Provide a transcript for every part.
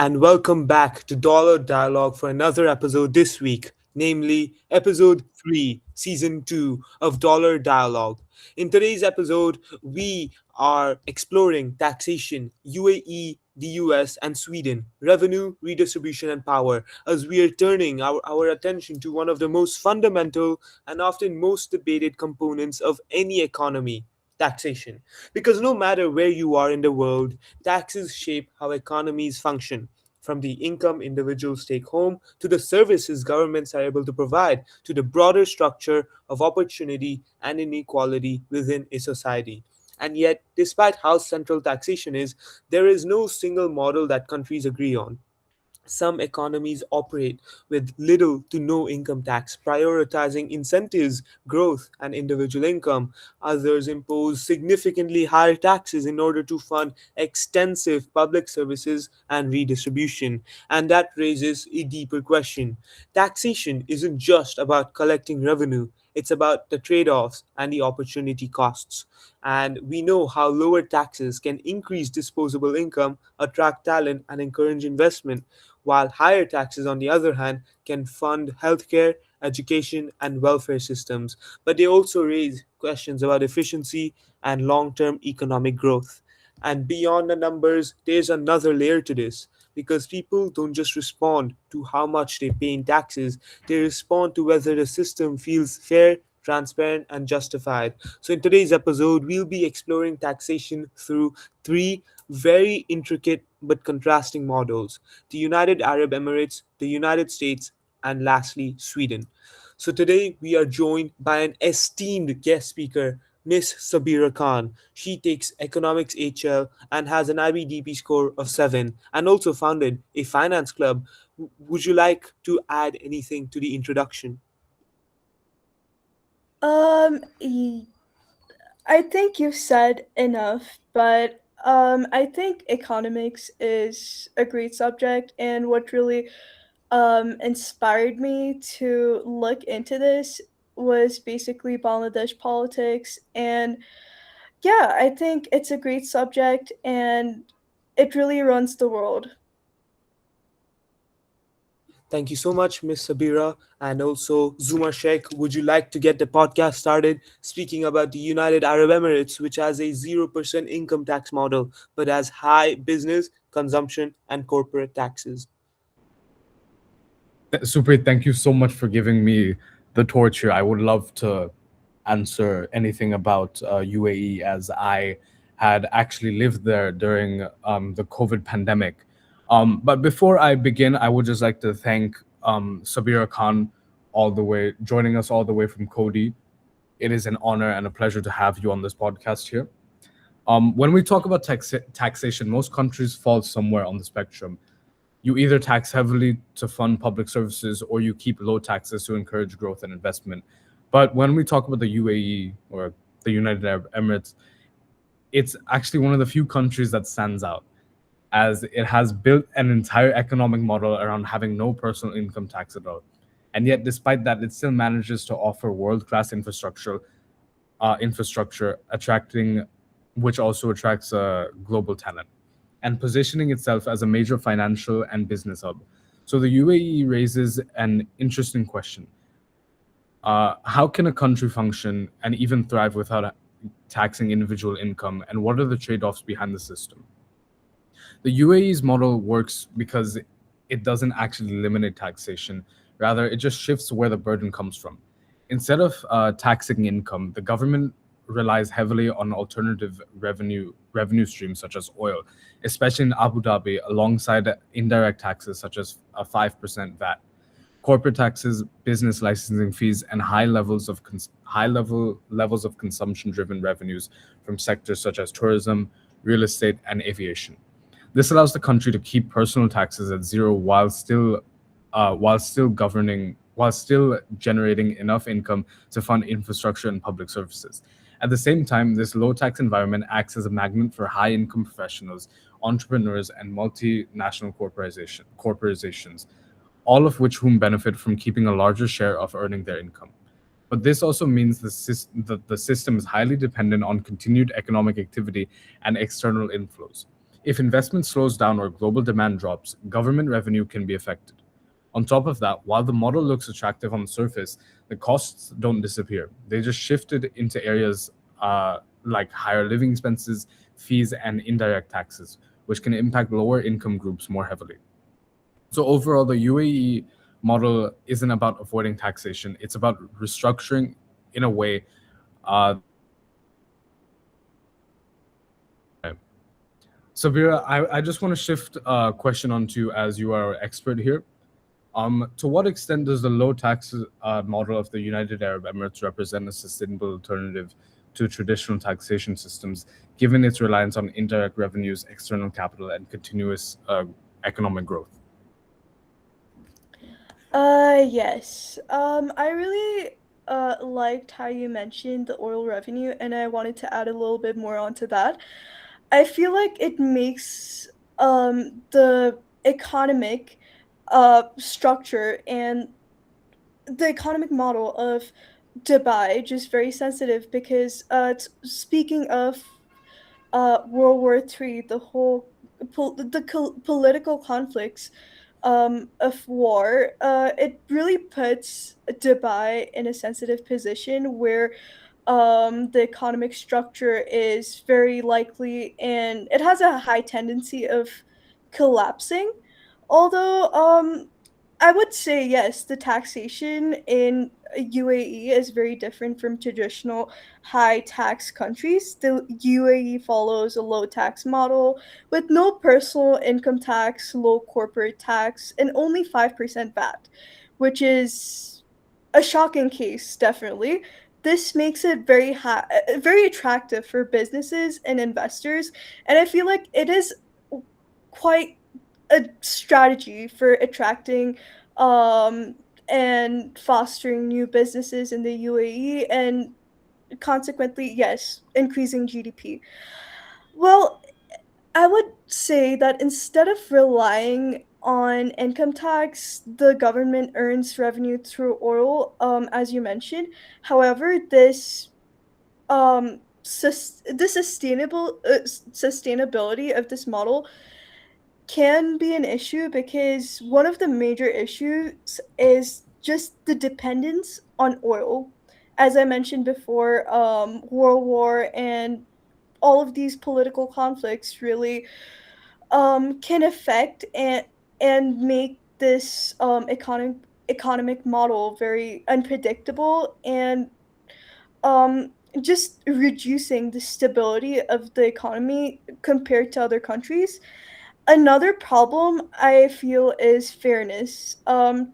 and welcome back to Dollar Dialogue for another episode this week, namely episode 3, season 2 of Dollar Dialogue. In today's episode, we are exploring taxation, UAE, the US, and Sweden, revenue, redistribution, and power, as we are turning our attention to one of the most fundamental and often most debated components of any economy, taxation. Because no matter where you are in the world, taxes shape how economies function, from the income individuals take home to the services governments are able to provide to the broader structure of opportunity and inequality within a society. And yet, despite how central taxation is, there is no single model that countries agree on. Some economies operate with little to no income tax, prioritizing incentives, growth, and individual income. Others impose significantly higher taxes in order to fund extensive public services and redistribution. And that raises a deeper question. Taxation isn't just about collecting revenue, it's about the trade offs and the opportunity costs. And we know how lower taxes can increase disposable income, attract talent, and encourage investment, while higher taxes, on the other hand, can fund healthcare, education, and welfare systems. But they also raise questions about efficiency and long term economic growth. And beyond the numbers, there's another layer to this. Because people don't just respond to how much they pay in taxes, they respond to whether the system feels fair, transparent, and justified. So, in today's episode, we'll be exploring taxation through three very intricate but contrasting models: the United Arab Emirates, the United States, and lastly, Sweden. So today we are joined by an esteemed guest speaker, Miss Sabeera Khan. She takes economics HL and has an IBDP score of 7 and also founded a finance club. Would you like to add anything to the introduction? Um, y- I think you've said enough, but I think economics is a great subject, and what really inspired me to look into this was basically Bangladesh politics, and yeah, I think it's a great subject, and it really runs the world. Thank you so much, Miss Sabira, and also Zumar Sheikh. Would you like to get the podcast started speaking about the United Arab Emirates, which has a 0% income tax model but has high business, consumption, and corporate taxes? Supreet, thank you so much for giving me the torch here. I would love to answer anything about UAE, as I had actually lived there during the COVID pandemic. But before I begin, I would just like to thank Sabeera Khan joining us all the way from Cody. It is an honor and a pleasure to have you on this podcast here. When we talk about taxation, most countries fall somewhere on the spectrum. You either tax heavily to fund public services or you keep low taxes to encourage growth and investment. But when we talk about the UAE, or the United Arab Emirates, it's actually one of the few countries that stands out, as it has built an entire economic model around having no personal income tax at all. And yet, despite that, it still manages to offer world-class infrastructure, attracting, which also attracts global talent, and positioning itself as a major financial and business hub. So the UAE raises an interesting question. How can a country function and even thrive without taxing individual income, and what are the trade-offs behind the system? The UAE's model works because it doesn't actually eliminate taxation. Rather, it just shifts where the burden comes from. Instead of taxing income, the government relies heavily on alternative revenue streams such as oil, especially in Abu Dhabi, alongside indirect taxes such as a 5% VAT, corporate taxes, business licensing fees, and high levels of consumption-driven revenues from sectors such as tourism, real estate, and aviation. This allows the country to keep personal taxes at zero while still generating enough income to fund infrastructure and public services. At the same time, this low tax environment acts as a magnet for high income professionals, entrepreneurs, and multinational corporations, all of which whom benefit from keeping a larger share of earning their income. But this also means that the system is highly dependent on continued economic activity and external inflows. If investment slows down or global demand drops, government revenue can be affected. On top of that, while the model looks attractive on the surface, the costs don't disappear. They just shifted into areas like higher living expenses, fees, and indirect taxes, which can impact lower income groups more heavily. So overall, the UAE model isn't about avoiding taxation; it's about restructuring in a way that Sabeera, I just want to shift a question on to you as you are our expert here. To what extent does the low tax model of the United Arab Emirates represent a sustainable alternative to traditional taxation systems, given its reliance on indirect revenues, external capital, and continuous economic growth? Yes. I really liked how you mentioned the oil revenue, and I wanted to add a little bit more onto that. I feel like it makes the economic structure and the economic model of Dubai just very sensitive because speaking of World War III, the whole political conflicts of war, it really puts Dubai in a sensitive position where the economic structure is very likely and it has a high tendency of collapsing. Although I would say yes, the taxation in UAE is very different from traditional high tax countries. The UAE follows a low tax model with no personal income tax, low corporate tax, and only 5% VAT, which is a shocking case, definitely. This makes it very attractive for businesses and investors, and I feel like it is quite a strategy for attracting um, and fostering new businesses in the UAE and consequently, yes, increasing GDP. Well, I would say that instead of relying on income tax, the government earns revenue through oil, as you mentioned. However, the sustainability of this model can be an issue because one of the major issues is just the dependence on oil. As I mentioned before, World War and all of these political conflicts really can affect and make this economic model very unpredictable and um, just reducing the stability of the economy compared to other countries. Another problem I feel is fairness.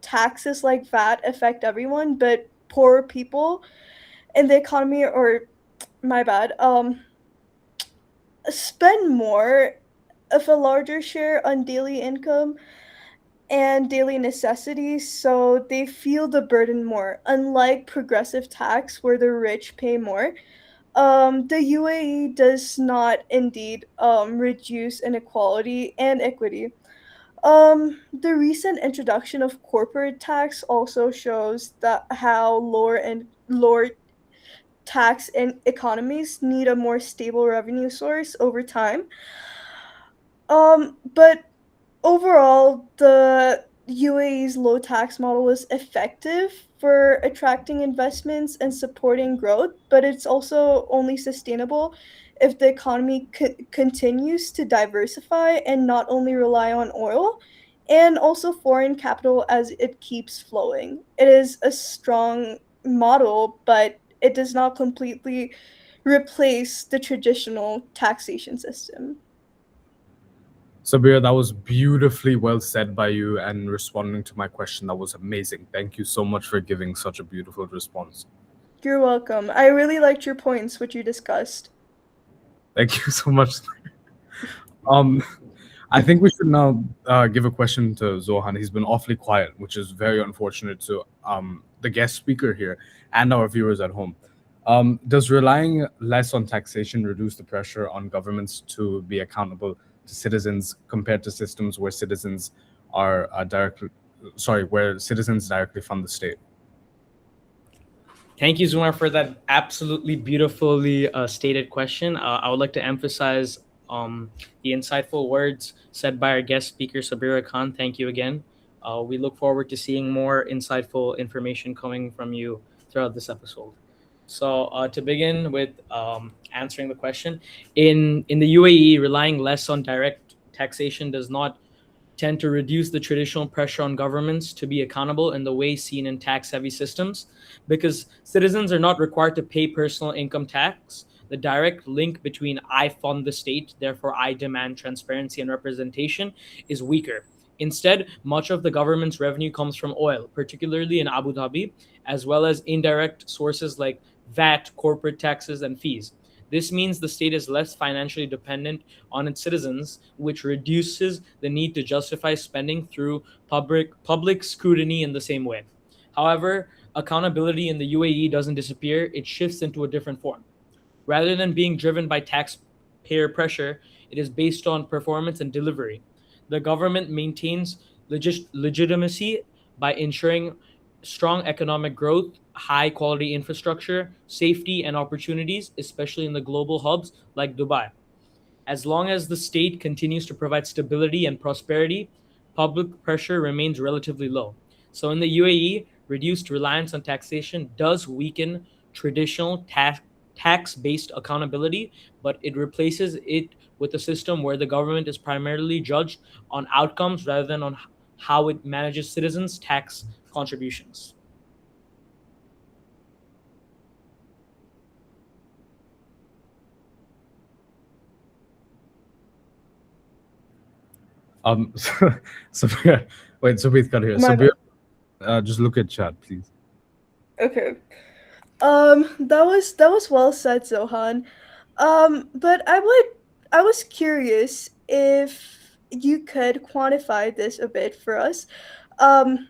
Taxes like VAT affect everyone, but poor people in the economy, or my bad, spend more of a larger share on daily income and daily necessities, so they feel the burden more. Unlike progressive tax, where the rich pay more, the UAE does not indeed reduce inequality and equity. The recent introduction of corporate tax also shows that how lower tax and economies need a more stable revenue source over time. But overall, the UAE's low tax model is effective for attracting investments and supporting growth, but it's also only sustainable if the economy continues to diversify and not only rely on oil and also foreign capital as it keeps flowing. It is a strong model, but it does not completely replace the traditional taxation system. Sabir, that was beautifully well said by you and responding to my question. That was amazing. Thank you so much for giving such a beautiful response. You're welcome. I really liked your points, which you discussed. Thank you so much. Um, I think we should now give a question to Zohan. He's been awfully quiet, which is very unfortunate to the guest speaker here and our viewers at home. Does relying less on taxation reduce the pressure on governments to be accountable to citizens compared to systems where citizens are where citizens directly fund the state? Thank you, Zumar, for that absolutely beautifully stated question. I would like to emphasize um, the insightful words said by our guest speaker, Sabeera Khan. Thank you again. We look forward to seeing more insightful information coming from you throughout this episode. So, to begin with answering the question, in the UAE, relying less on direct taxation does not tend to reduce the traditional pressure on governments to be accountable in the way seen in tax heavy systems because citizens are not required to pay personal income tax. The direct link between I fund the state, therefore I demand transparency and representation, is weaker. Instead, much of the government's revenue comes from oil, particularly in Abu Dhabi, as well as indirect sources like VAT, corporate taxes, and fees. This means the state is less financially dependent on its citizens, which reduces the need to justify spending through public scrutiny in the same way. However, accountability in the UAE doesn't disappear, it shifts into a different form. Rather than being driven by taxpayer pressure, it is based on performance and delivery. The government maintains legitimacy by ensuring strong economic growth, high quality infrastructure, safety, and opportunities, especially in the global hubs like Dubai. As long as the state continues to provide stability and prosperity, public pressure remains relatively low. So in the UAE, reduced reliance on taxation does weaken traditional tax based accountability, but it replaces it with a system where the government is primarily judged on outcomes rather than on how it manages citizens' tax contributions. So, Sabir, wait, Supreet cut here. My Sabir, bad. just look at chat, please. Okay. That was well said, Zohan. But I was curious if you could quantify this a bit for us. Um,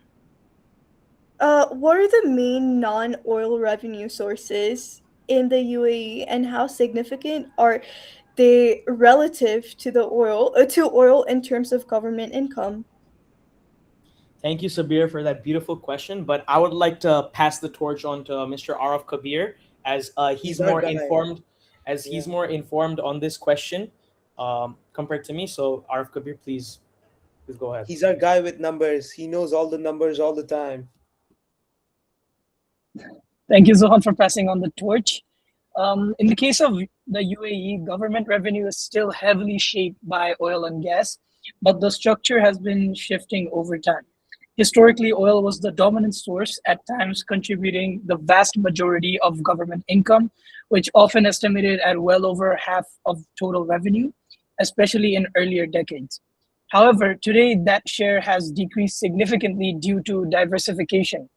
what are the main non-oil revenue sources in the UAE, and how significant are they relative to oil in terms of government income? Thank you, Sabir, for that beautiful question. But I would like to pass the torch on to Mr. Araf Kabir, as He's our guy. he's Yeah. more informed on this question compared to me. So, Araf Kabir, please go ahead. He's our guy with numbers. He knows all the numbers all the time. Thank you, Zohan, for passing on the torch. In the case of the UAE, government revenue is still heavily shaped by oil and gas, but the structure has been shifting over time. Historically, oil was the dominant source, at times contributing the vast majority of government income, which often estimated at well over half of total revenue, especially in earlier decades. However, today that share has decreased significantly due to diversification.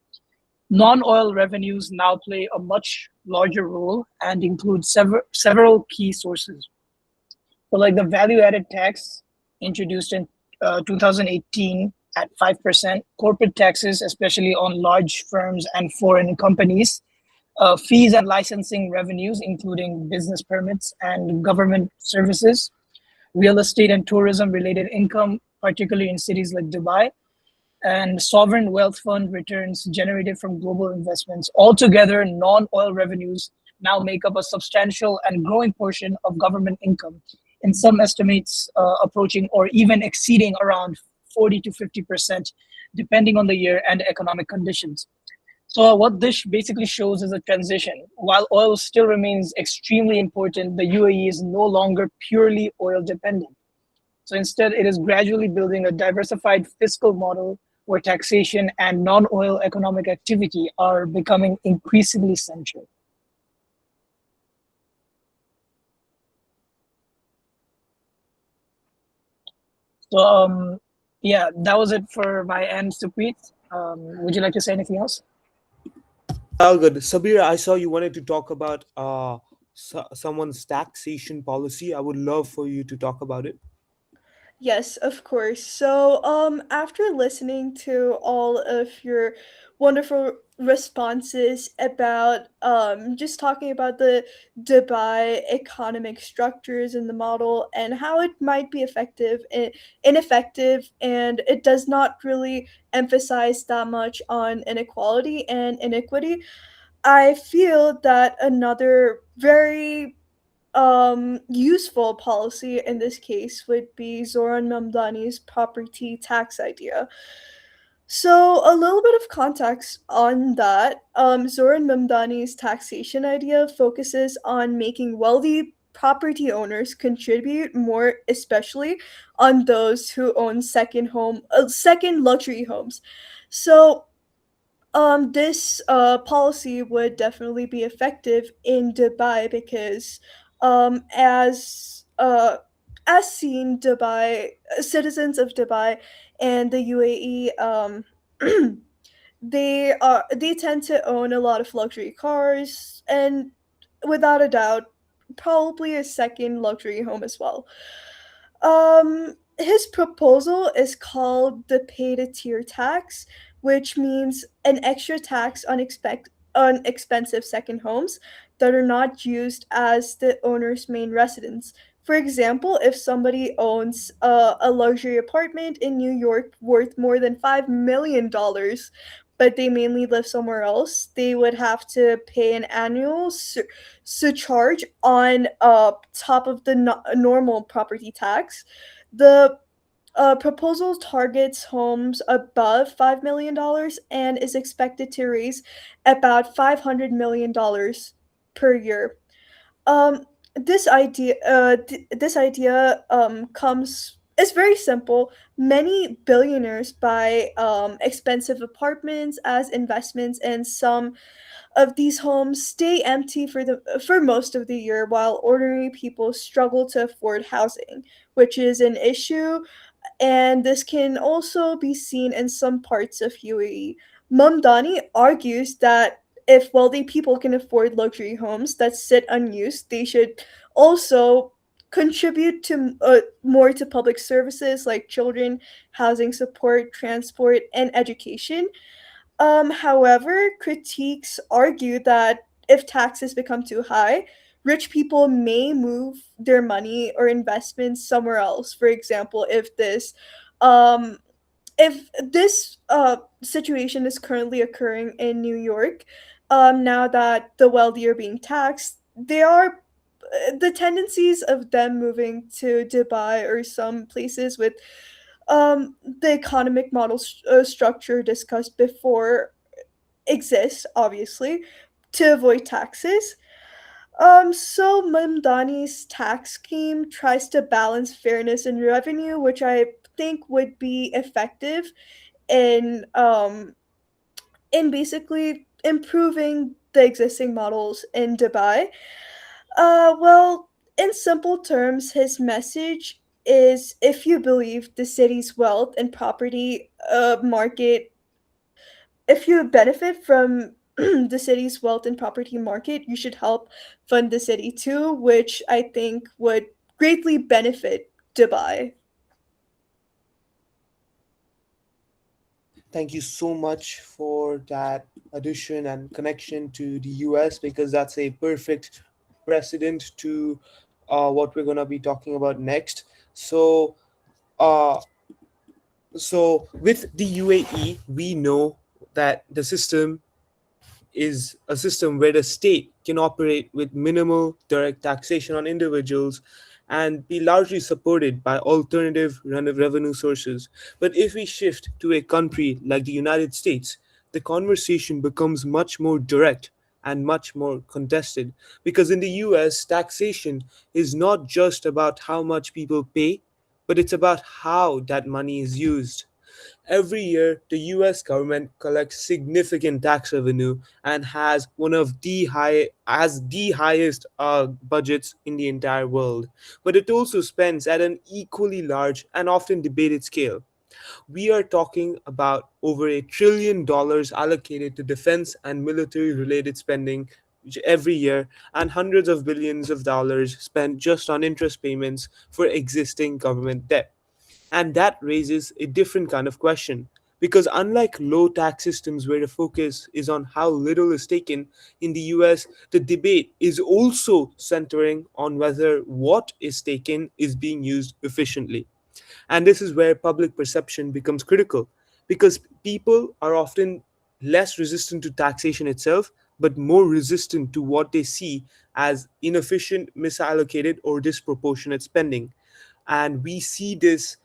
Non-oil revenues now play a much larger role and include several key sources. So, like the value-added tax introduced in 2018 at 5%, corporate taxes, especially on large firms and foreign companies, fees and licensing revenues, including business permits and government services, real estate and tourism-related income, particularly in cities like Dubai, and sovereign wealth fund returns generated from global investments. Altogether, non-oil revenues now make up a substantial and growing portion of government income, in some estimates approaching or even exceeding around 40 to 50%, depending on the year and economic conditions. So what this basically shows is a transition. While oil still remains extremely important, the UAE is no longer purely oil dependent. So instead, it is gradually building a diversified fiscal model where taxation and non-oil economic activity are becoming increasingly central. So yeah, that was it for my end, Supreet. Would you like to say anything else? All good. Sabira, I saw you wanted to talk about someone's taxation policy. I would love for you to talk about it. Yes, of course. So, after listening to all of your wonderful responses about just talking about the Dubai economic structures and the model and how it might be ineffective, and it does not really emphasize that much on inequality and inequity, I feel that another very useful policy in this case would be Zoran Mamdani's property tax idea. So, a little bit of context on that. Zoran Mamdani's taxation idea focuses on making wealthy property owners contribute more, especially on those who own second luxury homes. So, this policy would definitely be effective in Dubai because, as seen, citizens of Dubai and the UAE, they tend to own a lot of luxury cars and, without a doubt, probably a second luxury home as well. His proposal is called the pay to tier tax, which means an extra tax on expensive second homes that are not used as the owner's main residence. For example, if somebody owns a luxury apartment in New York worth more than $5 million, but they mainly live somewhere else, they would have to pay an annual surcharge on top of the normal property tax. The proposal targets homes above $5 million and is expected to raise about $500 million per year. Um, this idea comes is very simple. Many billionaires buy expensive apartments as investments, and some of these homes stay empty for most of the year, while ordinary people struggle to afford housing, which is an issue, and this can also be seen in some parts of UAE. Mamdani argues that if wealthy people can afford luxury homes that sit unused, they should also contribute to more to public services like children, housing support, transport, and education. However, critiques argue that if taxes become too high, rich people may move their money or investments somewhere else. For example, um, if this situation is currently occurring in New York, now that the wealthy are being taxed, they are the tendencies of them moving to Dubai or some places with the economic model structure discussed before exists, obviously, to avoid taxes. So Mamdani's tax scheme tries to balance fairness and revenue, which I think would be effective in basically improving the existing models in Dubai. Well, in simple terms, his message is if you believe the city's wealth and property market, if you benefit from the city's wealth and property market, you should help fund the city too, which I think would greatly benefit Dubai. Thank you so much for that addition and connection to the US, because that's a perfect precedent to what we're going to be talking about next. So, uh, with the UAE, we know that the system is a system where the state can operate with minimal direct taxation on individuals and be largely supported by alternative revenue sources. But if we shift to a country like the United States, the conversation becomes much more direct and much more contested, because in the US, taxation is not just about how much people pay, but it's about how that money is used. Every year, the US government collects significant tax revenue and has one of the highest budgets in the entire world. But it also spends at an equally large and often debated scale. We are talking about over $1 trillion allocated to defense and military related spending every year, and hundreds of billions of dollars spent just on interest payments for existing government debt. And that raises a different kind of question. Because unlike low tax systems where the focus is on how little is taken, in the US, the debate is also centering on whether what is taken is being used efficiently. And this is where public perception becomes critical, because people are often less resistant to taxation itself but more resistant to what they see as inefficient, misallocated, or disproportionate spending. And we see this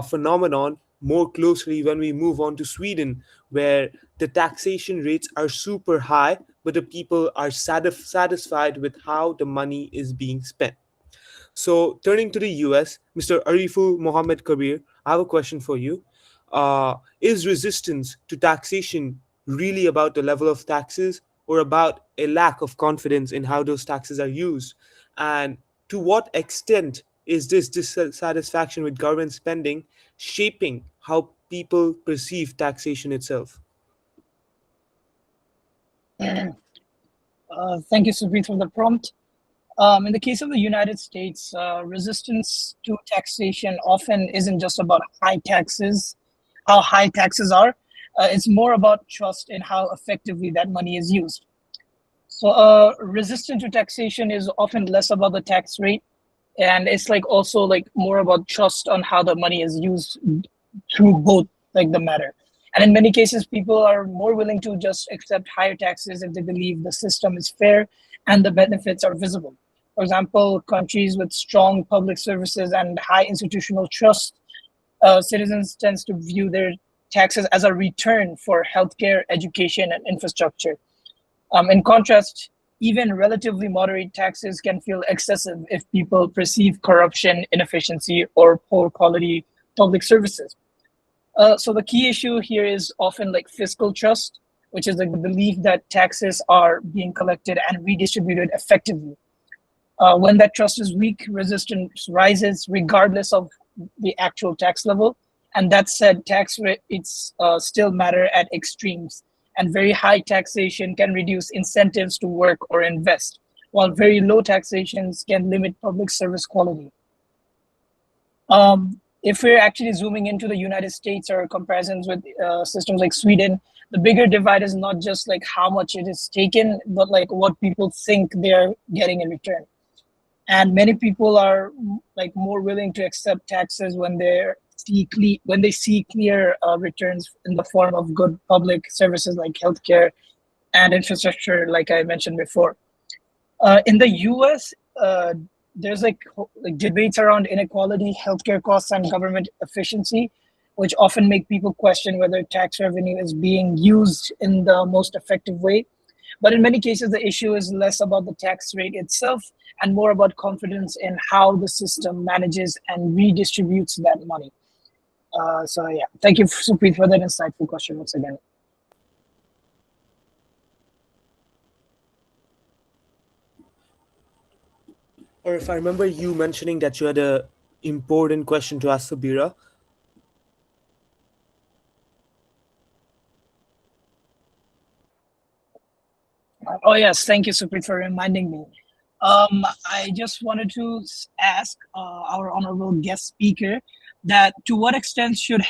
phenomenon more closely when we move on to Sweden, where the taxation rates are super high, but the people are satisfied with how the money is being spent. So, turning to the US, Mr. Ariful Mohammed Kabir, I have a question for you. Is resistance to taxation really about the level of taxes or about a lack of confidence in how those taxes are used? And to what extent is this dissatisfaction with government spending shaping how people perceive taxation itself? Thank you, Supreet, for the prompt. In the case of the United States, resistance to taxation often isn't just about how high taxes are. It's more about trust in how effectively that money is used. So, resistance to taxation is often less about the tax rate, and it's like also like more about trust on how the money is used through both like the matter. And in many cases, people are more willing to just accept higher taxes if they believe the system is fair and the benefits are visible. For example, countries with strong public services and high institutional trust, citizens tends to view their taxes as a return for healthcare, education, and infrastructure. In contrast, even relatively moderate taxes can feel excessive if people perceive corruption, inefficiency, or poor quality public services. So the key issue here is often like fiscal trust, which is like the belief that taxes are being collected and redistributed effectively. When that trust is weak, resistance rises regardless of the actual tax level. And that said, tax rates still matter at extremes, and very high taxation can reduce incentives to work or invest, while very low taxations can limit public service quality. If we're actually zooming into the United States or comparisons with systems like Sweden, the bigger divide is not just like how much it is taken, but like what people think they're getting in return. And many people are like more willing to accept taxes when when they see clear returns in the form of good public services like healthcare and infrastructure, like I mentioned before. In the US, there's like debates around inequality, healthcare costs, and government efficiency, which often make people question whether tax revenue is being used in the most effective way. But in many cases, the issue is less about the tax rate itself and more about confidence in how the system manages and redistributes that money. So yeah, thank you, Supreet, for that insightful question once again. Or if I remember you mentioning that you had a important question to ask Sabira. Oh yes, thank you, Supreet, for reminding me. I just wanted to ask our honorable guest speaker that to what extent should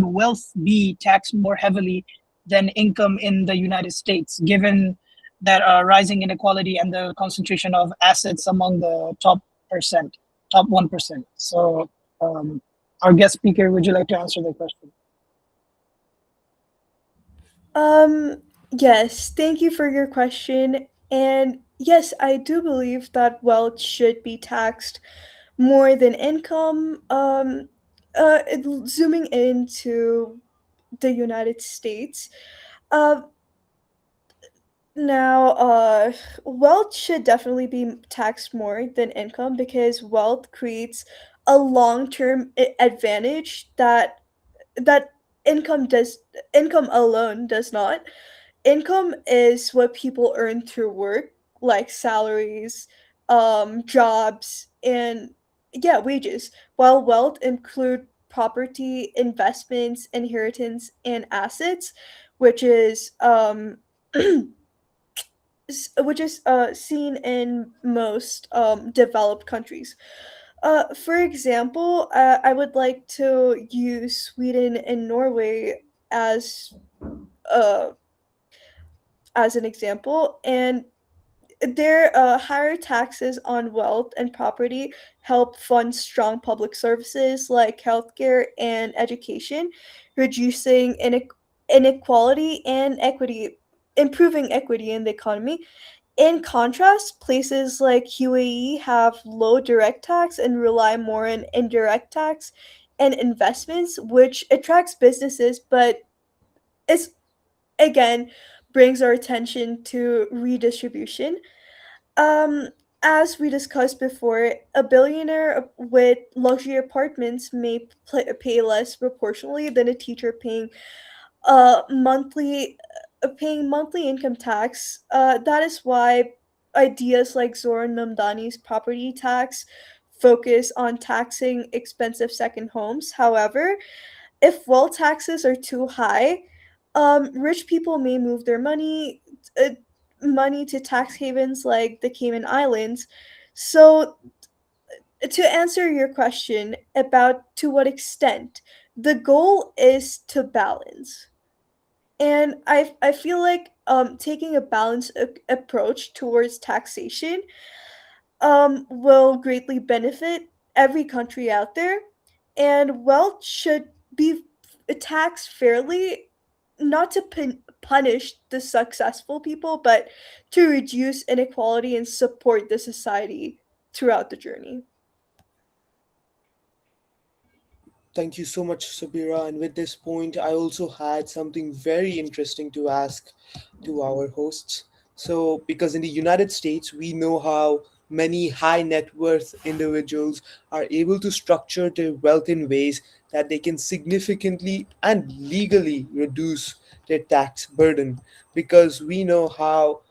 wealth be taxed more heavily than income in the United States, given that rising inequality and the concentration of assets among the top 1%. So, our guest speaker, would you like to answer the question? Yes, thank you for your question. And yes, I do believe that wealth should be taxed more than income. Zooming into the United States, uh, now, wealth should definitely be taxed more than income because wealth creates a long-term advantage that income does income alone does not. Income is what people earn through work, like salaries, jobs, and yeah, wages. While wealth include property, investments, inheritance, and assets, which is which is seen in most developed countries. For example, I would like to use Sweden and Norway as uh, as an example, and their higher taxes on wealth and property help fund strong public services like healthcare and education, reducing inequality and equity. improving equity in the economy. In contrast, places like UAE have low direct tax and rely more on indirect tax and investments, which attracts businesses, but it's again brings our attention to redistribution. Um, as we discussed before, a billionaire with luxury apartments may pay less proportionally than a teacher monthly paying monthly income tax. That is why ideas like Zoran Namdani's property tax focus on taxing expensive second homes. However, if wealth taxes are too high, rich people may move their uh, money to tax havens like the Cayman Islands. So, to answer your question about to what extent, the goal is to balance. And I feel like taking a balanced approach towards taxation will greatly benefit every country out there, and wealth should be taxed fairly, not to punish the successful people, but to reduce inequality and support the society throughout the journey. Thank you so much, Sabira. And with this point, I also had something very interesting to ask to our hosts. So, because in the United States, we know how many high net worth individuals are able to structure their wealth in ways that they can significantly and legally reduce their tax burden. Because we know how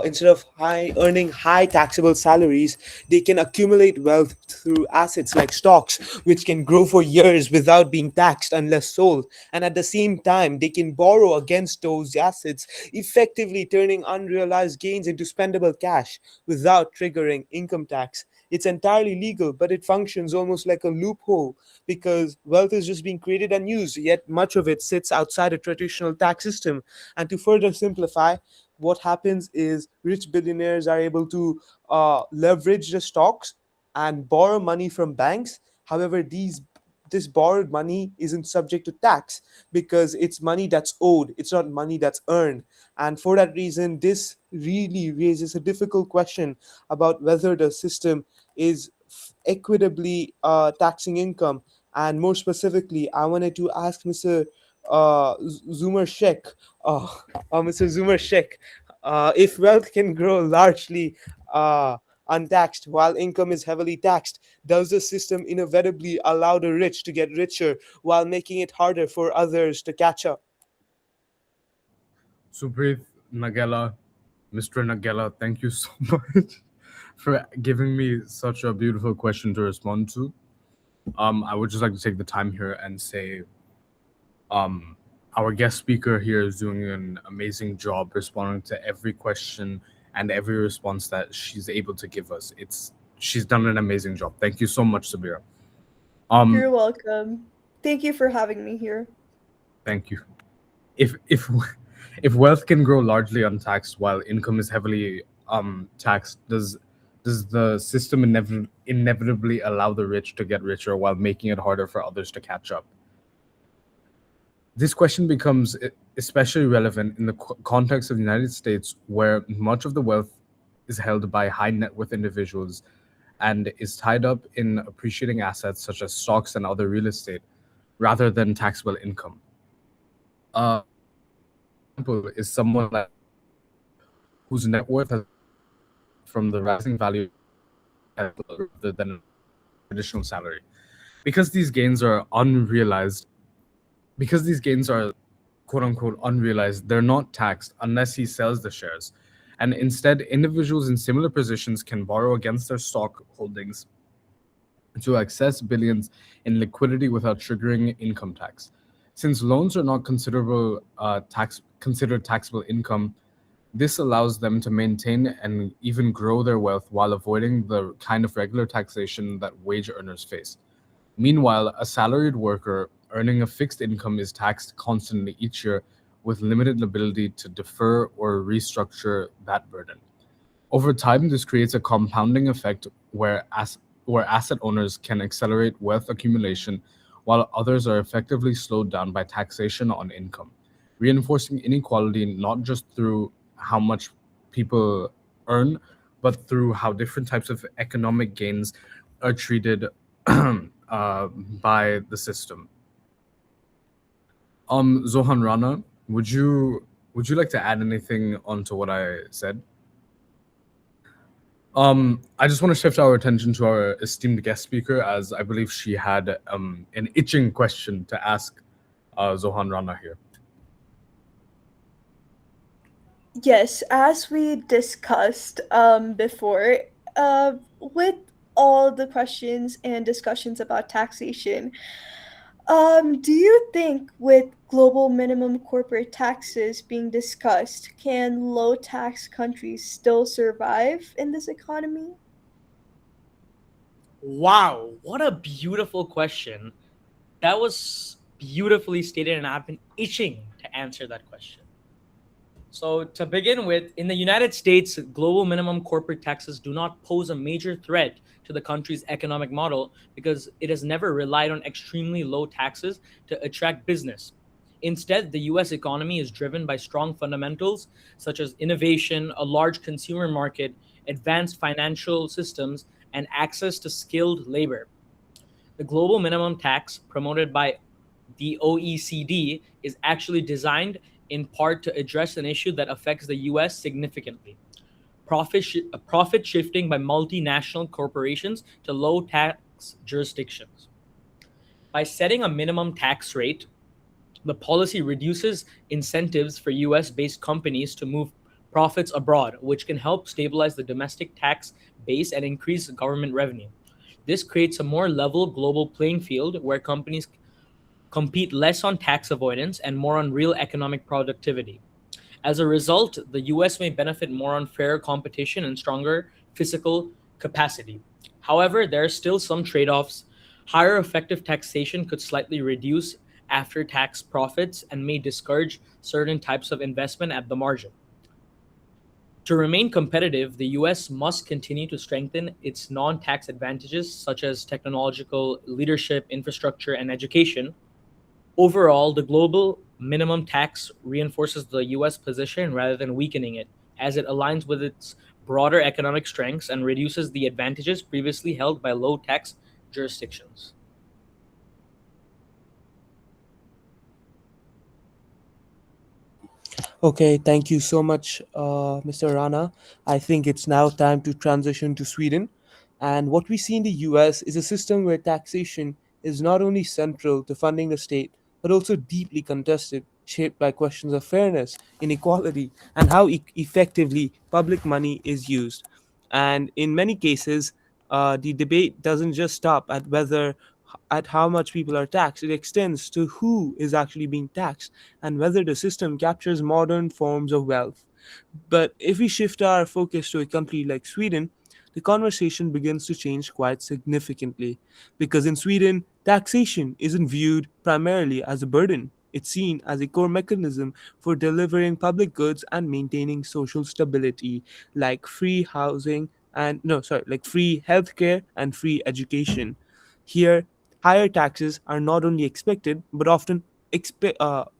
instead of high earning high taxable salaries, they can accumulate wealth through assets like stocks, which can grow for years without being taxed unless sold. And at the same time, they can borrow against those assets, effectively turning unrealized gains into spendable cash without triggering income tax. It's entirely legal, but it functions almost like a loophole because wealth is just being created and used, yet much of it sits outside a traditional tax system. And to further simplify, what happens is rich billionaires are able to leverage the stocks and borrow money from banks. However, this borrowed money isn't subject to tax because it's money that's owed, it's not money that's earned. And for that reason, this really raises a difficult question about whether the system is equitably taxing income. And more specifically, I wanted to ask Mr. Zumar Sheikh, uh, Mr. Zumar Sheikh, if wealth can grow largely untaxed while income is heavily taxed, does the system inevitably allow the rich to get richer while making it harder for others to catch up? Supreeth Nagella, Mr. Nagella, thank you so much for giving me such a beautiful question to respond to. I would just like to take the time here and say, um, our guest speaker here is doing an amazing job responding to every question and every response that she's able to give us. She's done an amazing job. Thank you so much, Sabeera. Um, You're welcome. Thank you for having me here. Thank you. If if wealth can grow largely untaxed while income is heavily taxed, does the system inevitably allow the rich to get richer while making it harder for others to catch up? This question becomes especially relevant in the context of the United States, where much of the wealth is held by high net worth individuals and is tied up in appreciating assets such as stocks and other real estate rather than taxable income. Example is someone like whose net worth has from the rising value rather than a traditional salary. Because these gains are unrealized, because these gains are quote unquote unrealized, they're not taxed unless he sells the shares. And instead, individuals in similar positions can borrow against their stock holdings to access billions in liquidity without triggering income tax. Since loans are not considered taxable income, this allows them to maintain and even grow their wealth while avoiding the kind of regular taxation that wage earners face. Meanwhile, a salaried worker earning a fixed income is taxed constantly each year with limited ability to defer or restructure that burden. Over time, this creates a compounding effect where asset owners can accelerate wealth accumulation while others are effectively slowed down by taxation on income. reinforcing inequality not just through how much people earn, but through how different types of economic gains are treated by the system. Zohan Rana, would you like to add anything onto what I said? I just want to shift our attention to our esteemed guest speaker, as I believe she had an itching question to ask Zohan Rana here. Yes, as we discussed before, with all the questions and discussions about taxation, do you think with global minimum corporate taxes being discussed, can low tax countries still survive in this economy? Wow, what a beautiful question. That was beautifully stated, and I've been itching to answer that question. So, to begin with, in the United States, global minimum corporate taxes do not pose a major threat to the country's economic model because it has never relied on extremely low taxes to attract business. Instead, the US economy is driven by strong fundamentals such as innovation, a large consumer market, advanced financial systems, and access to skilled labor. The global minimum tax promoted by the OECD is actually designed in part to address an issue that affects the US significantly: profit shifting by multinational corporations to low tax jurisdictions. By setting a minimum tax rate, the policy reduces incentives for US based companies to move profits abroad, which can help stabilize the domestic tax base and increase government revenue. This creates a more level global playing field where companies compete less on tax avoidance and more on real economic productivity. As a result, the US may benefit more on fairer competition and stronger fiscal capacity. However, there are still some trade offs. Higher effective taxation could slightly reduce after tax profits and may discourage certain types of investment at the margin. To remain competitive, the US must continue to strengthen its non tax advantages such as technological leadership, infrastructure, and education. Overall, the global minimum tax reinforces the US position rather than weakening it, as it aligns with its broader economic strengths and reduces the advantages previously held by low tax jurisdictions. Okay, thank you so much, Mr. Rana. I think it's now time to transition to Sweden. And what we see in the US is a system where taxation is not only central to funding the state, but also deeply contested, shaped by questions of fairness, inequality, and how effectively public money is used. And in many cases, the debate doesn't just stop at at how much people are taxed. It extends to who is actually being taxed and whether the system captures modern forms of wealth. But if we shift our focus to a country like Sweden, the conversation begins to change quite significantly. Because in Sweden, taxation isn't viewed primarily as a burden. It's seen as a core mechanism for delivering public goods and maintaining social stability, like free housing and no, sorry, like free healthcare and free education. Here, higher taxes are not only expected but often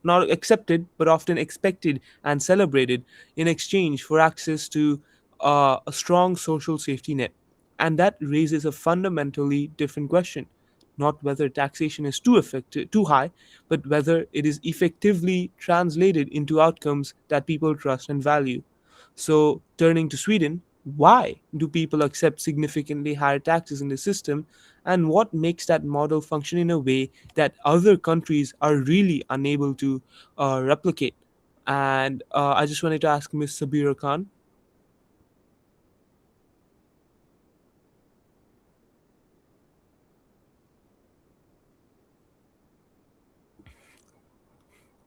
not accepted but often expected and celebrated in exchange for access to a strong social safety net. And that raises a fundamentally different question. Not whether taxation is too high, but whether it is effectively translated into outcomes that people trust and value. So, turning to Sweden, why do people accept significantly higher taxes in the system, and what makes that model function in a way that other countries are really unable to replicate? And I just wanted to ask Ms. Sabeera Khan.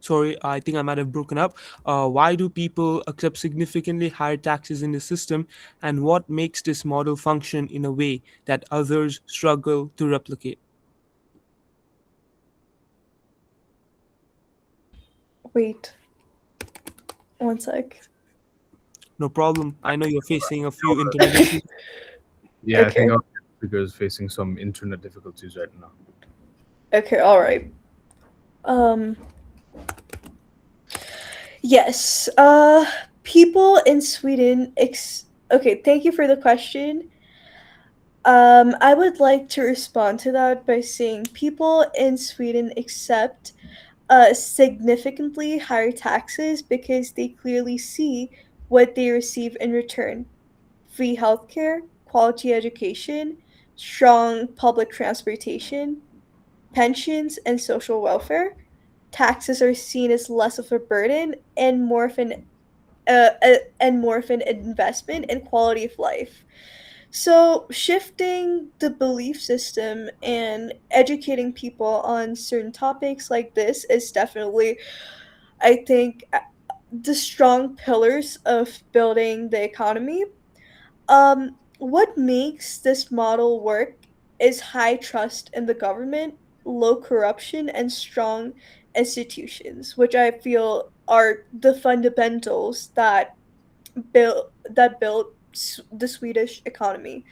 Sorry, I think I might have broken up. Why do people accept significantly higher taxes in the system, and what makes this model function in a way that others struggle to replicate? Wait, one sec. No problem. I know you're facing a few internet issues. Yeah, I think Okay. our guest speaker is facing some internet difficulties right now. Okay, all right. Um Yes. People in Sweden. Okay, thank you for the question. I would like to respond to that by saying people in Sweden accept significantly higher taxes because they clearly see what they receive in return: free healthcare, quality education, strong public transportation, pensions, and social welfare. Taxes are seen as less of a burden and more of an investment in quality of life. So, shifting the belief system and educating people on certain topics like this is definitely, I think, the strong pillars of building the economy. What makes this model work is high trust in the government, low corruption, and strong institutions, which I feel are the fundamentals that built the Swedish economy.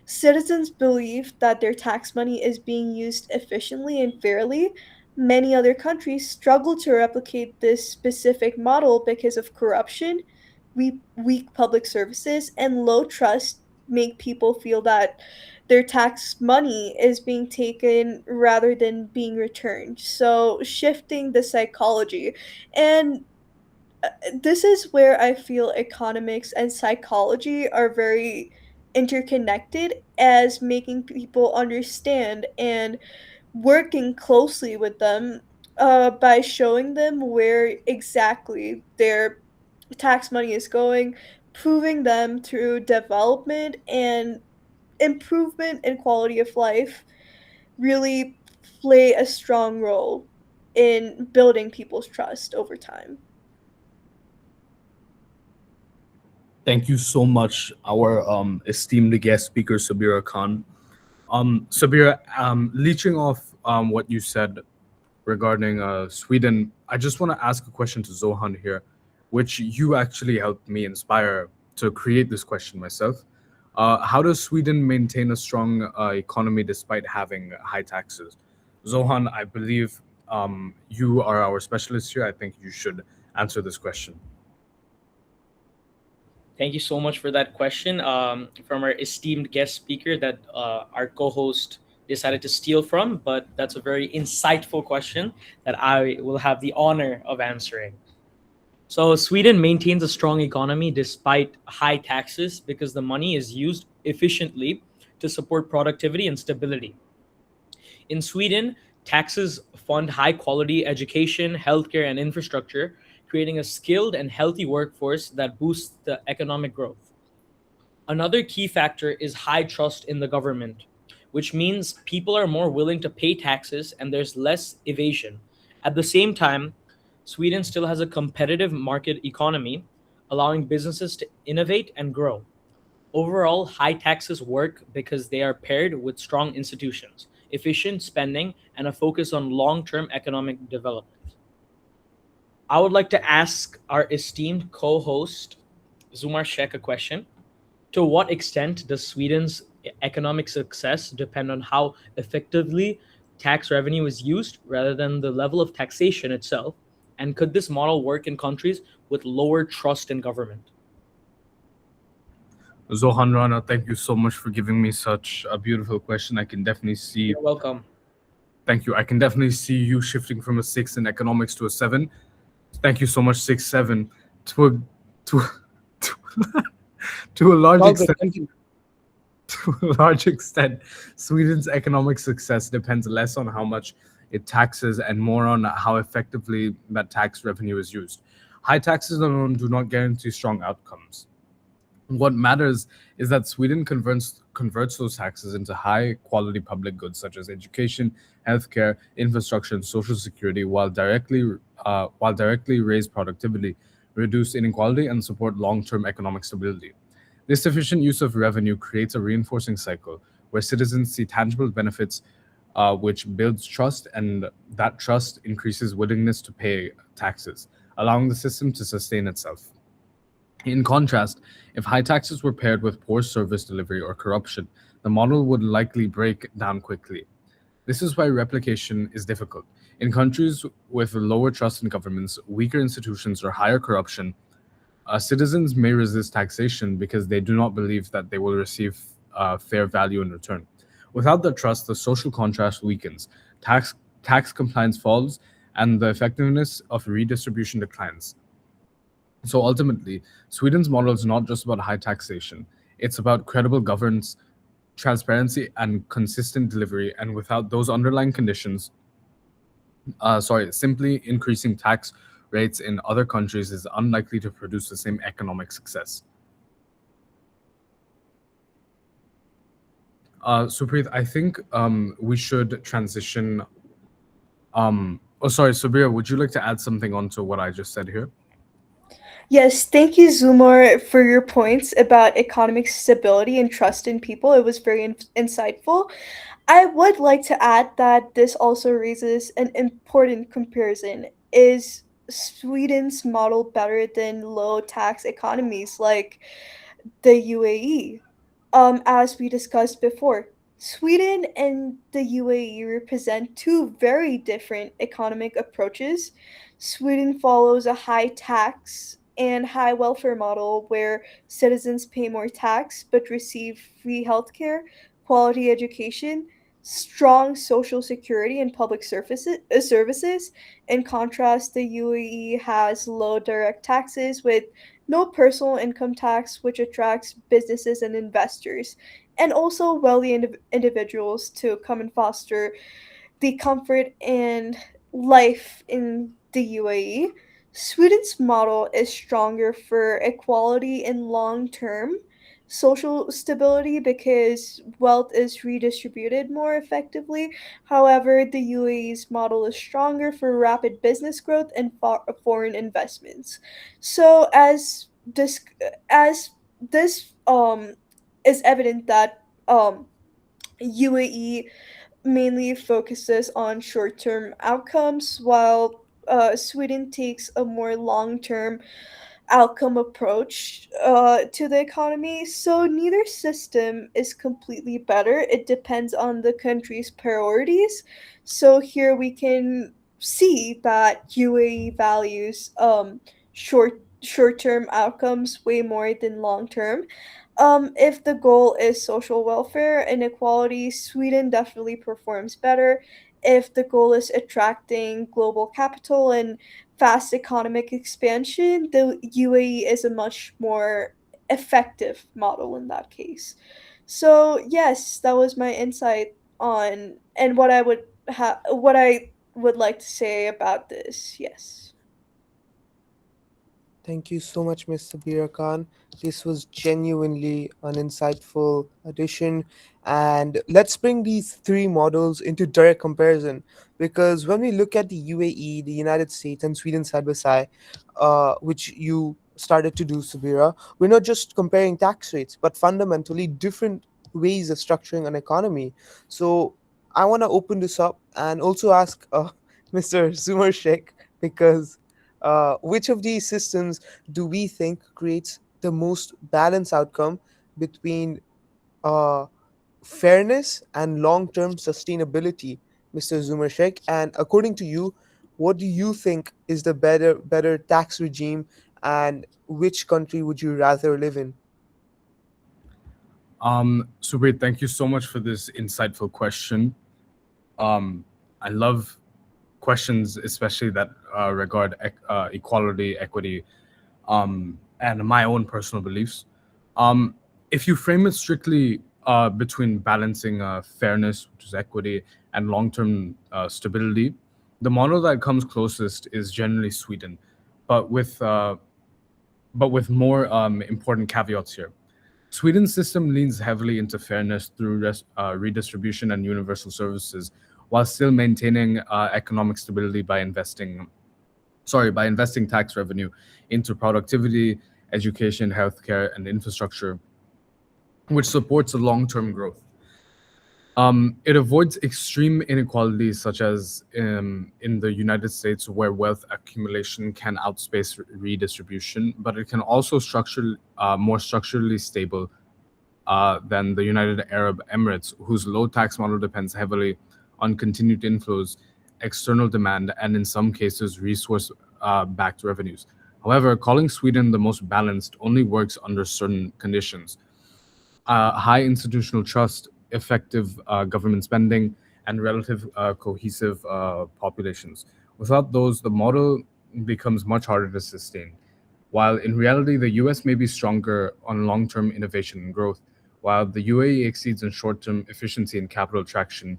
Citizens believe that their tax money is being used efficiently and fairly. Many other countries struggle to replicate this specific model because of corruption, weak public services, and low trust make people feel that their tax money is being taken rather than being returned. So, shifting the psychology. And this is where I feel economics and psychology are very interconnected, as making people understand and working closely with them by showing them where exactly their tax money is going, proving them through development and improvement in quality of life really play a strong role in building people's trust over time. Thank you so much, our esteemed guest speaker, Sabeera Khan. Sabeera, leeching off what you said regarding Sweden, I just want to ask a question to Zohan here, which you actually helped me inspire to create this question myself. How does Sweden maintain a strong economy despite having high taxes? Zohan, I believe you are our specialist here. I think you should answer this question. Thank you so much for that question from our esteemed guest speaker that our co host decided to steal from, but that's a very insightful question that I will have the honor of answering. So, Sweden maintains a strong economy despite high taxes because the money is used efficiently to support productivity and stability. In Sweden, taxes fund high quality education, healthcare, and infrastructure, creating a skilled and healthy workforce that boosts the economic growth. Another key factor is high trust in the government, which means people are more willing to pay taxes and there's less evasion. At the same time, Sweden still has a competitive market economy, allowing businesses to innovate and grow. Overall, high taxes work because they are paired with strong institutions, efficient spending, and a focus on long term economic development. I would like to ask our esteemed co host, Zumar Sheikh, a question. To what extent does Sweden's economic success depend on how effectively tax revenue is used rather than the level of taxation itself? And could this model work in countries with lower trust in government? Zohaan Rana, thank you so much for giving me such a beautiful question. I can definitely see, You're welcome. thank you. I can definitely see you shifting from a six in economics to a seven. Thank you so much, 6-7. To a to to, to a large All good. extent, Thank you. to a large extent, Sweden's economic success depends less on how much it taxes and more on how effectively that tax revenue is used. High taxes alone do not guarantee strong outcomes. What matters is that Sweden converts those taxes into high quality public goods such as education, healthcare, infrastructure, and social security, while directly raise productivity, reduce inequality, and support long-term economic stability. This efficient use of revenue creates a reinforcing cycle where citizens see tangible benefits, which builds trust, and that trust increases willingness to pay taxes, allowing the system to sustain itself. In contrast, if high taxes were paired with poor service delivery or corruption, the model would likely break down quickly. This is why replication is difficult. In countries with lower trust in governments, weaker institutions, or higher corruption, citizens may resist taxation because they do not believe that they will receive fair value in return. Without the trust, the social contrast weakens, tax, tax compliance falls, and the effectiveness of redistribution declines. So ultimately, Sweden's model is not just about high taxation, it's about credible governance, transparency, and consistent delivery. And without those underlying conditions, simply increasing tax rates in other countries is unlikely to produce the same economic success. Supreet, I think we should transition. Sabeera, would you like to add something onto what I just said here? Yes, thank you, Zumar, for your points about economic stability and trust in people. It was very insightful. I would like to add that this also raises an important comparison. Is Sweden's model better than low tax economies like the UAE? As we discussed before, Sweden and the UAE represent two very different economic approaches. Sweden follows a high tax and high welfare model where citizens pay more tax but receive free healthcare, quality education, strong social security, and public services. In contrast, the UAE has low direct taxes with no personal income tax, which attracts businesses and investors, and also wealthy individuals to come and foster the comfort and life in the UAE. Sweden's model is stronger for equality and long term social stability because wealth is redistributed more effectively. However, the UAE's model is stronger for rapid business growth and foreign investments. So this as this is evident that UAE mainly focuses on short term outcomes, while Sweden takes a more long term outcome approach to the economy. So neither system is completely better. It depends on the country's priorities. So here we can see that UAE values short term outcomes way more than long term. If the goal is social welfare and equality, Sweden definitely performs better. If the goal is attracting global capital and fast economic expansion, the UAE is a much more effective model in that case. So yes, that was my insight on and what I would like to say about this. Yes. Thank you so much, Miss Sabeera Khan. This was genuinely an insightful addition. And let's bring these three models into direct comparison. Because when we look at the UAE, the United States, and Sweden side by side, which you started to do, Sabeera, we're not just comparing tax rates, but fundamentally different ways of structuring an economy. So I want to open this up and also ask Mr. Zumar Sheikh, because which of these systems do we think creates the most balanced outcome between uh, fairness and long-term sustainability, Mr. Zumar Sheikh? And according to you, what do you think is the better tax regime, and which country would you rather live in? Supreet, thank you so much for this insightful question. I love questions, especially that regard equality, equity, and my own personal beliefs. Um, if you frame it strictly between balancing fairness, which is equity, and long-term stability, the model that comes closest is generally Sweden, but with uh, but with more important caveats here. Sweden's system leans heavily into fairness through redistribution and universal services, while still maintaining economic stability by investing tax revenue into productivity, education, healthcare, and infrastructure, which supports a long-term growth. It avoids extreme inequalities, such as in the United States, where wealth accumulation can outspace redistribution, but it can also more structurally stable than the United Arab Emirates, whose low tax model depends heavily on continued inflows external demand, and in some cases, resource backed revenues. However, calling Sweden the most balanced only works under certain conditions: high institutional trust, effective government spending, and relative cohesive populations. Without those, the model becomes much harder to sustain. While in reality, the US may be stronger on long term innovation and growth, while the UAE exceeds in short term efficiency and capital attraction.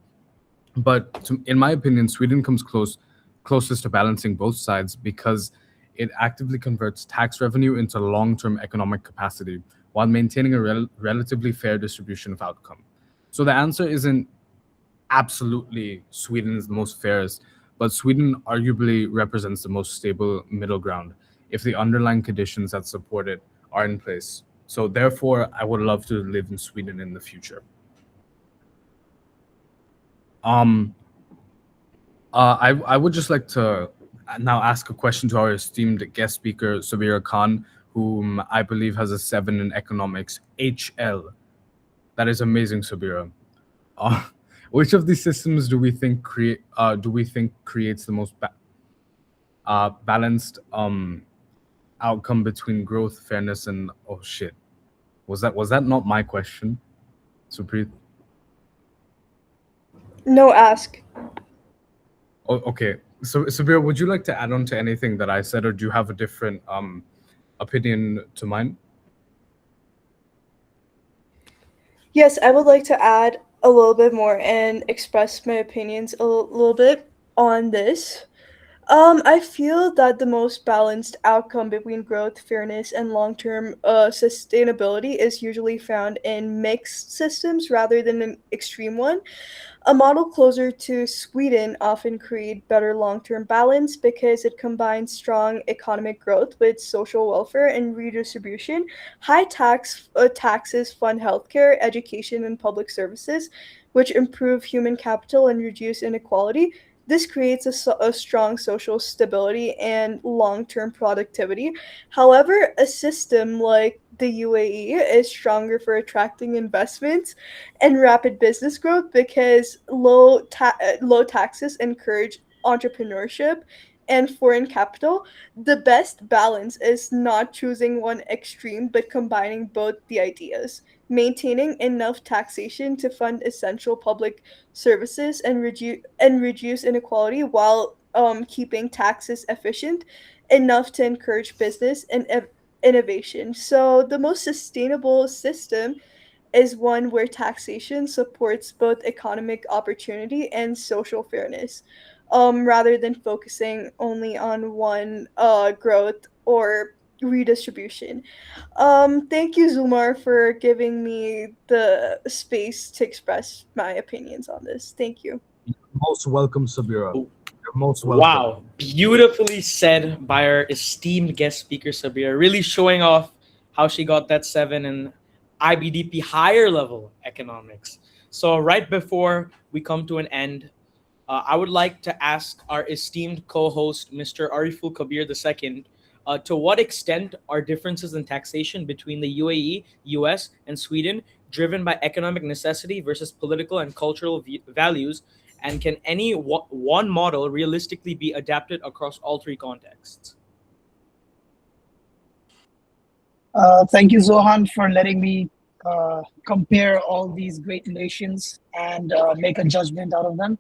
But in my opinion, Sweden comes closest to balancing both sides because it actively converts tax revenue into long-term economic capacity while maintaining a relatively fair distribution of outcome. So the answer isn't absolutely Sweden is the most fairest, but Sweden arguably represents the most stable middle ground if the underlying conditions that support it are in place. So therefore, I would love to live in Sweden in the future. Um, I would just like to now ask a question to our esteemed guest speaker, Sabeera Khan, whom I believe has a 7 in economics, HL. That is amazing, Sabeera. Uh, which of these systems do we think creates the most balanced outcome between growth, fairness, and oh shit, was that not my question, Supreet? No, ask. Oh, okay. So, Sabeera, would you like to add on to anything that I said, or do you have a different opinion to mine? Yes, I would like to add a little bit more and express my opinions a little bit on this. I feel that the most balanced outcome between growth, fairness, and long term sustainability is usually found in mixed systems rather than an extreme one. A model closer to Sweden often create better long-term balance because it combines strong economic growth with social welfare and redistribution. High taxes fund healthcare, education, and public services, which improve human capital and reduce inequality. This creates a strong social stability and long term productivity. However, a system like the UAE is stronger for attracting investments and rapid business growth because low taxes encourage entrepreneurship and foreign capital. The best balance is not choosing one extreme but combining both the ideas, maintaining enough taxation to fund essential public services and reduce inequality while keeping taxes efficient enough to encourage business and innovation. So the most sustainable system is one where taxation supports both economic opportunity and social fairness, rather than focusing only on one growth or redistribution. Thank you, Zumar, for giving me the space to express my opinions on this. Thank you. Most welcome, Sabeera. You're most welcome. Wow, beautifully said by our esteemed guest speaker Sabeera, really showing off how she got that 7 in IBDP higher level economics. So right before we come to an end, I would like to ask our esteemed co-host, Mr. Ariful Kabir II, to what extent are differences in taxation between the UAE, US, and Sweden driven by economic necessity versus political and cultural values, and can any one model realistically be adapted across all three contexts? Thank you, Zohan, for letting me compare all these great nations and make a judgment out of them.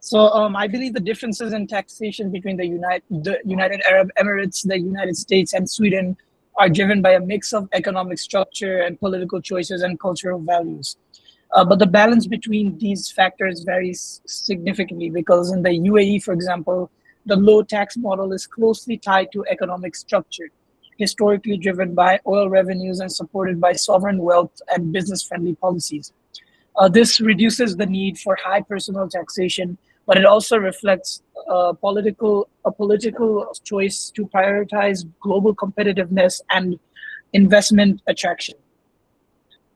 So I believe the differences in taxation between the United Arab Emirates, the United States, and Sweden are driven by a mix of economic structure and political choices and cultural values. But the balance between these factors varies significantly because in the UAE, for example, the low tax model is closely tied to economic structure, historically driven by oil revenues and supported by sovereign wealth and business-friendly policies. This reduces the need for high personal taxation, but it also reflects a political choice to prioritize global competitiveness and investment attraction.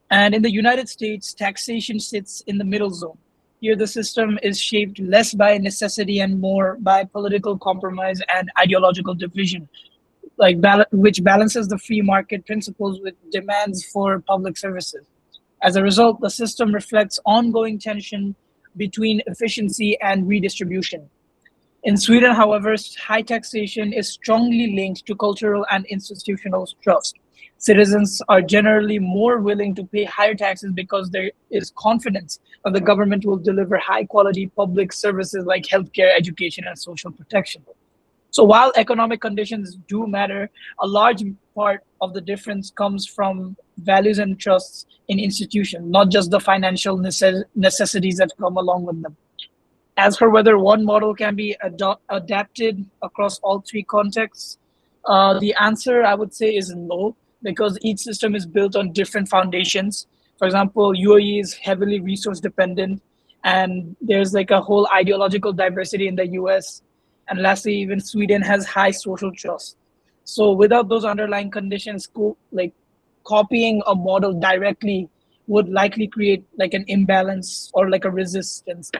And in the United States, taxation sits in the middle zone. Here, the system is shaped less by necessity and more by political compromise and ideological division, which balances the free market principles with demands for public services. As a result, the system reflects ongoing tension between efficiency and redistribution. In Sweden, however, high taxation is strongly linked to cultural and institutional trust. Citizens are generally more willing to pay higher taxes because there is confidence that the government will deliver high quality public services like healthcare, education, and social protection. So while economic conditions do matter, a large part of the difference comes from values and trusts in institutions, not just the financial necessities that come along with them. As for whether one model can be adapted across all three contexts, the answer I would say is no, because each system is built on different foundations. For example, UAE is heavily resource dependent, and there's like a whole ideological diversity in the US. And lastly, even Sweden has high social trust. So without those underlying conditions, like copying a model directly would likely create like an imbalance or like a resistance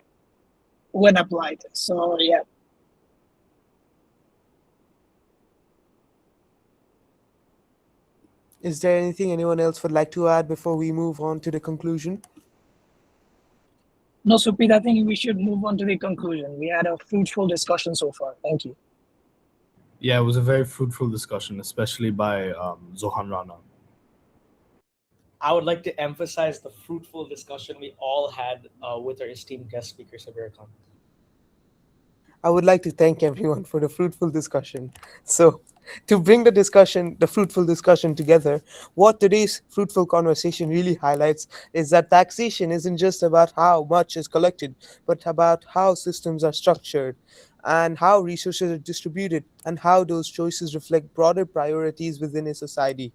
when applied. So yeah. Is there anything anyone else would like to add before we move on to the conclusion? No, Supreet, I think we should move on to the conclusion. We had a fruitful discussion so far. Thank you. Yeah, it was a very fruitful discussion, especially by Zohaan Rana. I would like to emphasize the fruitful discussion we all had with our esteemed guest speaker, Sabeera Khan. I would like to thank everyone for the fruitful discussion. So, to bring the fruitful discussion together, what today's fruitful conversation really highlights is that taxation isn't just about how much is collected, but about how systems are structured and how resources are distributed and how those choices reflect broader priorities within a society.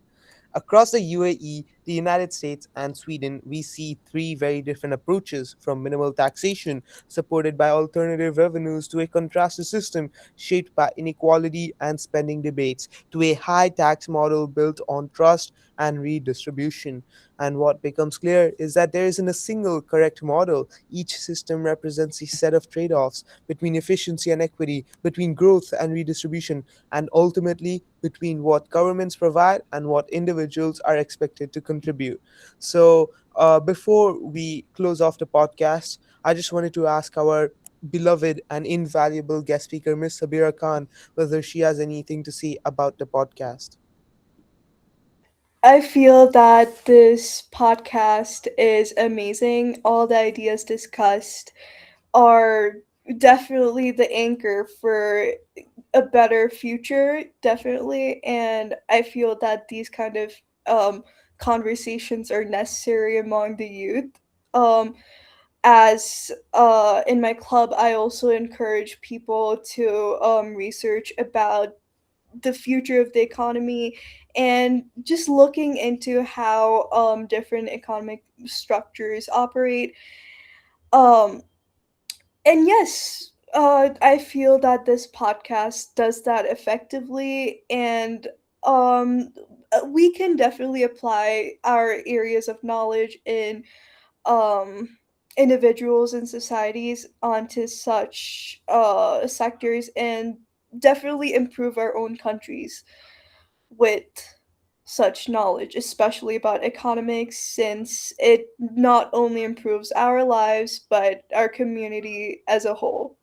Across the UAE, the United States, and Sweden, we see three very different approaches from minimal taxation, supported by alternative revenues, to a contrasted system shaped by inequality and spending debates, to a high tax model built on trust and redistribution. And what becomes clear is that there isn't a single correct model. Each system represents a set of trade offs between efficiency and equity, between growth and redistribution, and ultimately between what governments provide and what individuals are expected to contribute. So, before we close off the podcast, I just wanted to ask our beloved and invaluable guest speaker, Miss Sabeera Khan, whether she has anything to say about the podcast. I feel that this podcast is amazing. All the ideas discussed are definitely the anchor for a better future, definitely. And I feel that these kind of um, conversations are necessary among the youth. Um, as in my club, I also encourage people to research about the future of the economy and just looking into how different economic structures operate. Um, and yes, I feel that this podcast does that effectively, and we can definitely apply our areas of knowledge in um, individuals and societies onto such sectors and definitely improve our own countries with such knowledge, especially about economics, since it not only improves our lives but our community as a whole.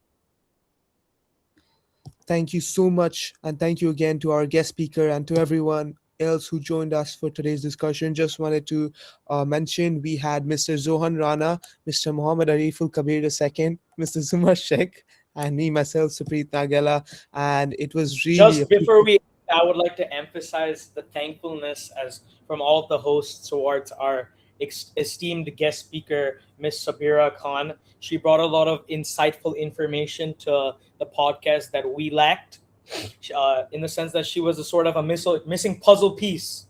Thank you so much, and thank you again to our guest speaker and to everyone else who joined us for today's discussion. Just wanted to mention we had Mr. Zohaan Rana, Mr. Mohammed Araf Kabir II, Mr. Zumar Sheikh, and me myself, Supreeth Nagella, and it was really a Just before we, I would like to emphasize the thankfulness as from all the hosts towards our esteemed guest speaker, Miss Sabeera Khan. She brought a lot of insightful information to the podcast that we lacked, in the sense that she was a sort of a missing puzzle piece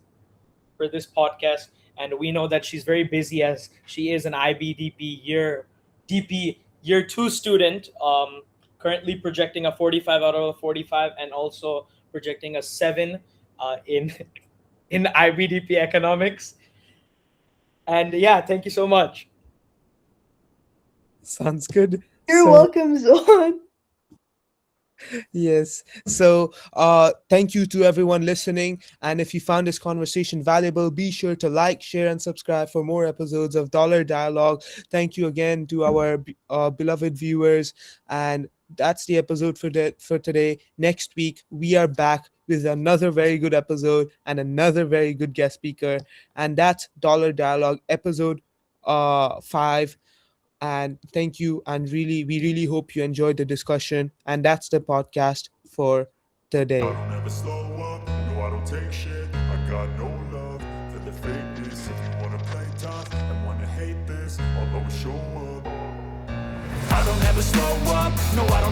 for this podcast. And we know that she's very busy as she is an IBDP DP year two student, currently projecting a 45 out of a 45, and also projecting a 7 in in IBDP economics. And yeah, thank you so much. sounds good. You're So welcome, Zohan. Yes. So, thank you to everyone listening. And if you found this conversation valuable, be sure to like, share, and subscribe for more episodes of Dollar Dialogue. Thank you again to our beloved viewers. And that's the episode for today. Next week, we are back with another very good episode and another very good guest speaker. And that's Dollar Dialogue episode 5. And thank you, and we really hope you enjoyed the discussion. And that's the podcast for I today. don't ever slow up, no I don't take shit. I got no love for the fakeness. If you wanna play tough and wanna hate this, I'll always show up. I don't ever slow up, no I don't